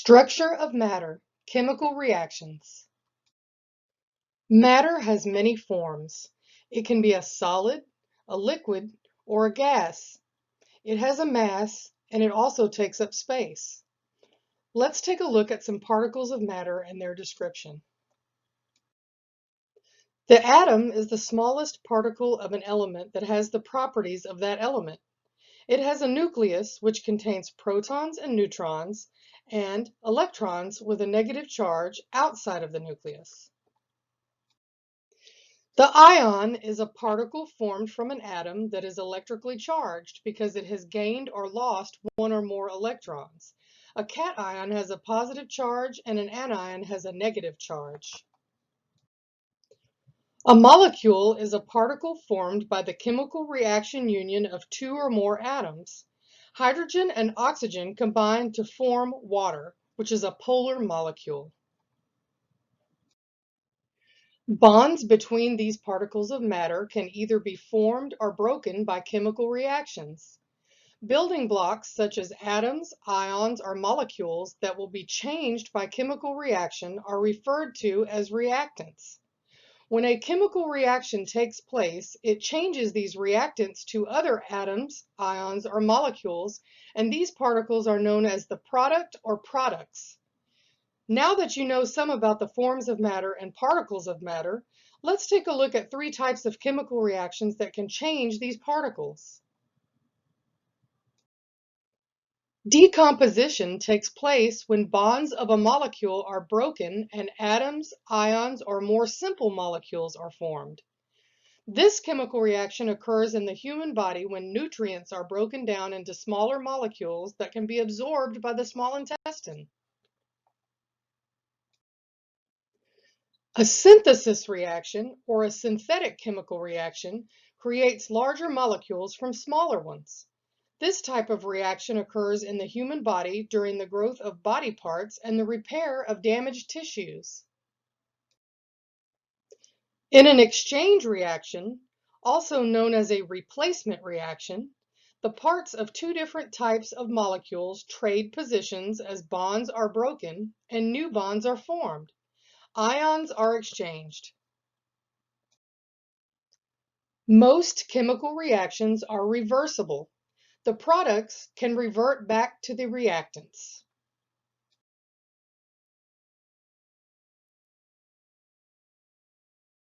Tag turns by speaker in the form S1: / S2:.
S1: Structure of matter, chemical reactions. Matter has many forms. It can be a solid, a liquid, or a gas. It has a mass, and it also takes up space. Let's take a look at some particles of matter and their description. The atom is the smallest particle of an element that has the properties of that element. It has a nucleus which contains protons and neutrons, and electrons with a negative charge outside of the nucleus. The ion is a particle formed from an atom that is electrically charged because it has gained or lost one or more electrons. A cation has a positive charge and an anion has a negative charge. A molecule is a particle formed by the chemical reaction union of two or more atoms. Hydrogen and oxygen combine to form water, which is a polar molecule. Bonds between these particles of matter can either be formed or broken by chemical reactions. Building blocks such as atoms, ions, or molecules that will be changed by chemical reaction are referred to as reactants. When a chemical reaction takes place, it changes these reactants to other atoms, ions, or molecules, and these particles are known as the product or products. Now that you know some about the forms of matter and particles of matter, let's take a look at three types of chemical reactions that can change these particles. Decomposition takes place when bonds of a molecule are broken and atoms, ions, or more simple molecules are formed. This chemical reaction occurs in the human body when nutrients are broken down into smaller molecules that can be absorbed by the small intestine. A synthesis reaction, or a synthetic chemical reaction, creates larger molecules from smaller ones. This type of reaction occurs in the human body during the growth of body parts and the repair of damaged tissues. In an exchange reaction, also known as a replacement reaction, the parts of two different types of molecules trade positions as bonds are broken and new bonds are formed. Ions are exchanged. Most chemical reactions are reversible. The products can revert back to the reactants.